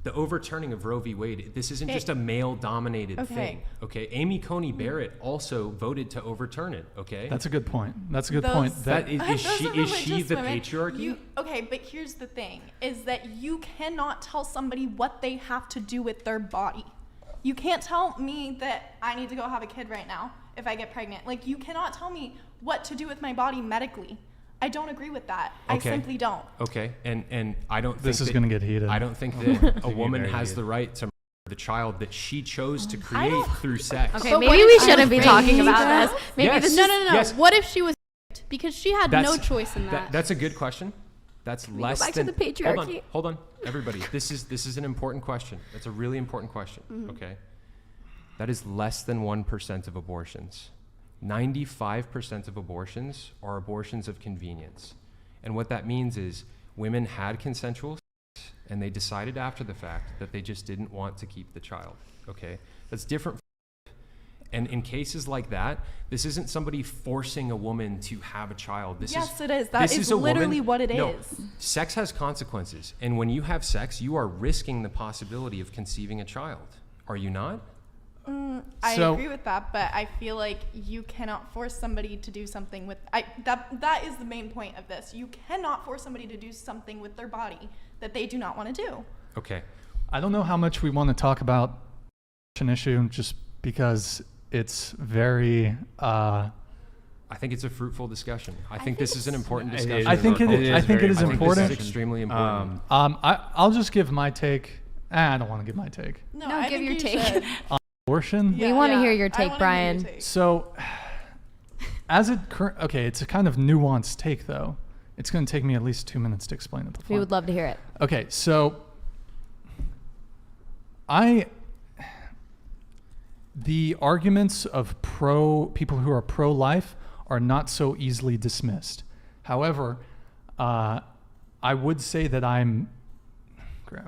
the overturning of Roe v. Wade, this isn't just a male-dominated thing, okay? Amy Coney Barrett also voted to overturn it, okay? That's a good point. Is she the patriarchy? But here's the thing, is that you cannot tell somebody what they have to do with their body. You can't tell me that I need to go have a kid right now if I get pregnant. Like, you cannot tell me what to do with my body medically. I don't agree with that. Okay. I simply don't. Okay, and I don't think this is going to get heated. I don't think that a woman has the right to murder the child that she chose to create through sex. Okay, maybe we shouldn't be talking about this. Maybe this. No. Yes. What if she was because she had no choice in that? That's a good question. That's less back than to the patriarchy. Hold on, everybody. This is an important question. That's a really important question. Okay, that is less than 1% of abortions. 95% of abortions are abortions of convenience. And what that means is women had consensual sex and they decided after the fact that they just didn't want to keep the child, okay? That's different. And in cases like that, this isn't somebody forcing a woman to have a child. It is. That is literally what it is. Sex has consequences. And when you have sex, you are risking the possibility of conceiving a child. Are you not? I agree with that, but I feel like you cannot force somebody to do something with that is the main point of this. You cannot force somebody to do something with their body that they do not want to do. Okay. I don't know how much we want to talk about an issue just because it's very I think it's a fruitful discussion. I think this is an important discussion. I think it is important. This is extremely important. I'll just give my take. I don't want to give my take. No, give your take. Abortion. We want to hear your take, Brian. So, it's a kind of nuanced take, though. It's going to take me at least 2 minutes to explain it. We would love to hear it. Okay, so the arguments of people who are pro-life are not so easily dismissed. However, I would say that I'm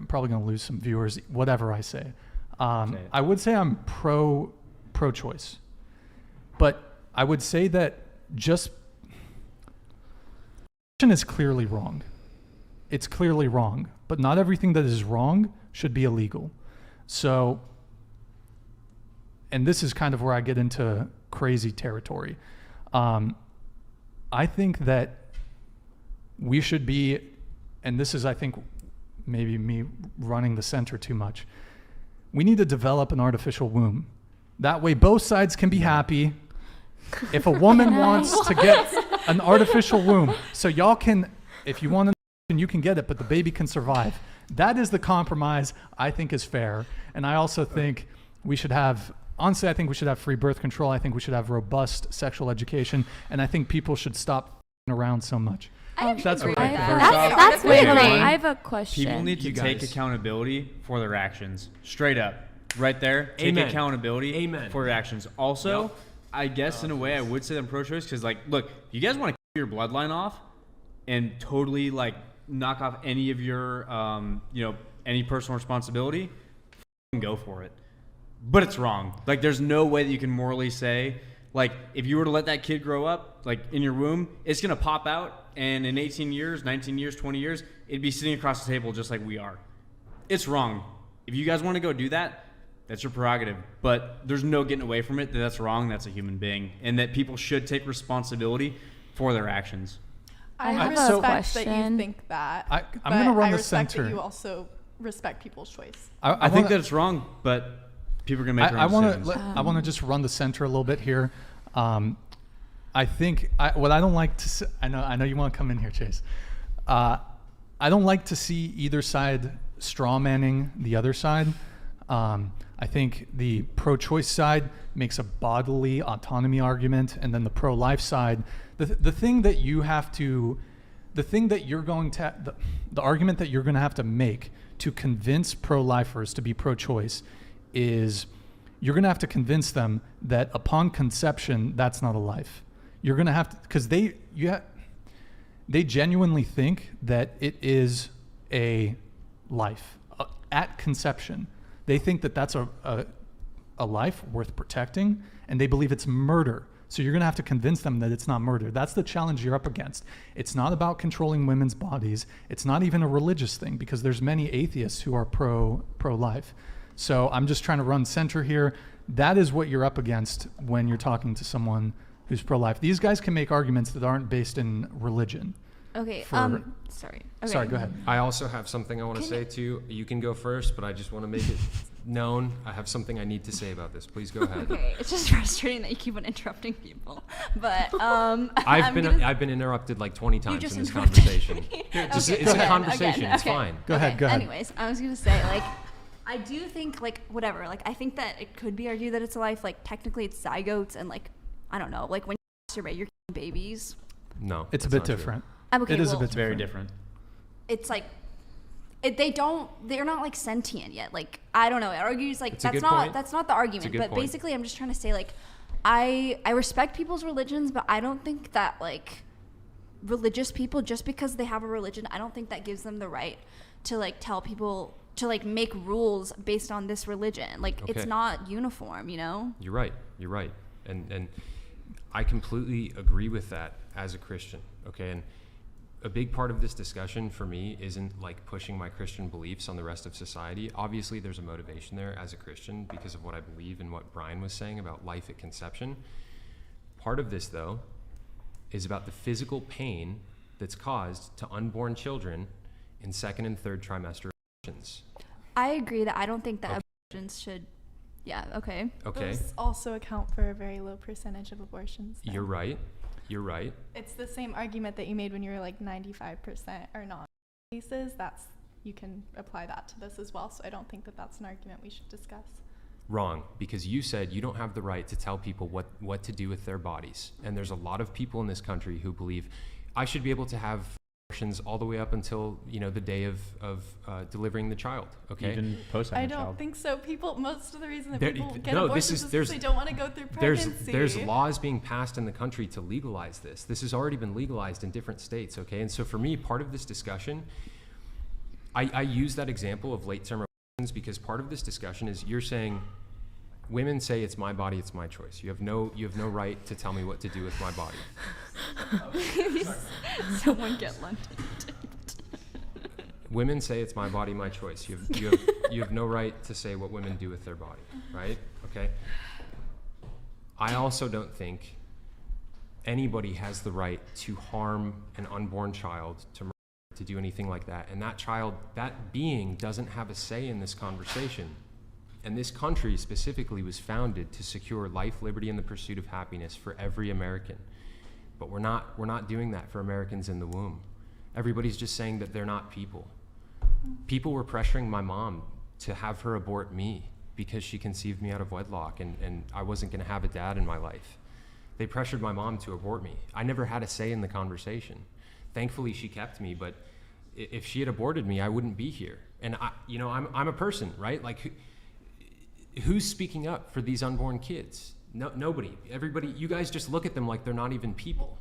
probably going to lose some viewers, whatever I say. I would say I'm pro-choice, but I would say that just abortion is clearly wrong. It's clearly wrong, but not everything that is wrong should be illegal. So, and this is kind of where I get into crazy territory. I think that we should be, and this is, I think, maybe me running the center too much. We need to develop an artificial womb. That way both sides can be happy. If a woman wants to get an artificial womb, so y'all can, if you want to, you can get it, but the baby can survive. That is the compromise I think is fair. And I also think we should have, honestly, I think we should have free birth control. I think we should have robust sexual education. And I think people should stop around so much. That's what I think. I have a question. People need to take accountability for their actions. Straight up. Right there. Take accountability for their actions. Also, I guess in a way I would say I'm pro-choice because, like, look, you guys want to keep your bloodline off and totally, like, knock off any of your, any personal responsibility, go for it. But it's wrong. Like, there's no way that you can morally say, like, if you were to let that kid grow up, like, in your womb, it's going to pop out. And in 18 years, 19 years, 20 years, it'd be sitting across the table just like we are. It's wrong. If you guys want to go do that, that's your prerogative. But there's no getting away from it that that's wrong. That's a human being. And that people should take responsibility for their actions. I respect that you think that. I'm going to run the center. I respect center. that you also respect people's choice. I think that it's wrong, but people are going to make their own decisions. I want to just run the center a little bit here. I think what I don't like to see, I know you want to come in here, Chase. I don't like to see either side straw manning the other side. I think the pro-choice side makes a bodily autonomy argument, and then the pro-life side, the argument that you're going to have to make to convince pro-lifers to be pro-choice is you're going to have to convince them that upon conception, that's not a life. You're going to have to, because they genuinely think that it is a life at conception. They think that that's a life worth protecting, and they believe it's murder So you're going to have to convince them that it's not murder. That's the challenge you're up against. It's not about controlling women's bodies. It's not even a religious thing, because there's many atheists who are pro-life. So I'm just trying to run center here. That is what you're up against when you're talking to someone who's pro-life. These guys can make arguments that aren't based in religion. Okay. Sorry. Okay. Sorry, go ahead. I also have something I want to say too. You can go first, but I just want to make it known. I have something I need to say about this. Please go ahead. Okay. It's just frustrating that you keep on interrupting people. But I've been interrupted like 20 times in this conversation. It's a conversation. It's fine. Go ahead. Go ahead. Anyways, I was gonna say, like, I do think, like, whatever. Like, I think that it could be argued that it's a life. Like, technically, it's zygotes, and, like, I don't know. Like, when you masturbate, you're killing babies. No, it's a bit different. Okay, it is well, a bit very different. It's like, they're not like sentient yet. Like, I don't know. It argues like that's not the argument. But point. Basically, I'm just trying to say, like, I respect people's religions, but I don't think that, like, religious people, just because they have a religion, I don't think that gives them the right to, like, tell people to, like, make rules based on this religion. Like, it's not uniform, you know? You're right. And I completely agree with that as a Christian. Okay. And a big part of this discussion for me isn't like pushing my Christian beliefs on the rest of society. Obviously, there's a motivation there as a Christian because of what I believe and what Brian was saying about life at conception. Part of this, though, is about the physical pain that's caused to unborn children in second and third trimester abortions. I agree that I don't think that abortions should. Yeah. Okay. Those also account for a very low percentage of abortions. Then. You're right. It's the same argument that you made when you were like 95% are not cases. You can apply that to this as well. So I don't think that that's an argument we should discuss. Wrong, because you said you don't have the right to tell people what to do with their bodies. And there's a lot of people in this country who believe I should be able to have abortions all the way up until, the day of delivering the child. Okay. Even post I don't think so. Most of the reason that people get abortions is because they don't want to go through pregnancy. There's laws being passed in the country to legalize this. This has already been legalized in different states. Okay. And so for me, part of this discussion, I use that example of late term abortions because part of this discussion is you're saying women say it's my body, it's my choice. You have no right to tell me what to do with my body. Someone get London. Women say it's my body, my choice. You have no right to say what women do with their body, right? Okay. I also don't think anybody has the right to harm an unborn child, to do anything like that. And that being doesn't have a say in this conversation. And this country specifically was founded to secure life, liberty, and the pursuit of happiness for every American. But we're not doing that for Americans in the womb. Everybody's just saying that they're not people. People were pressuring my mom to have her abort me because she conceived me out of wedlock and I wasn't gonna have a dad in my life. They pressured my mom to abort me. I never had a say in the conversation. Thankfully, she kept me, but if she had aborted me, I wouldn't be here. And I'm a person, right? Like, who's speaking up for these unborn kids? No, nobody. Everybody, you guys just look at them like they're not even people.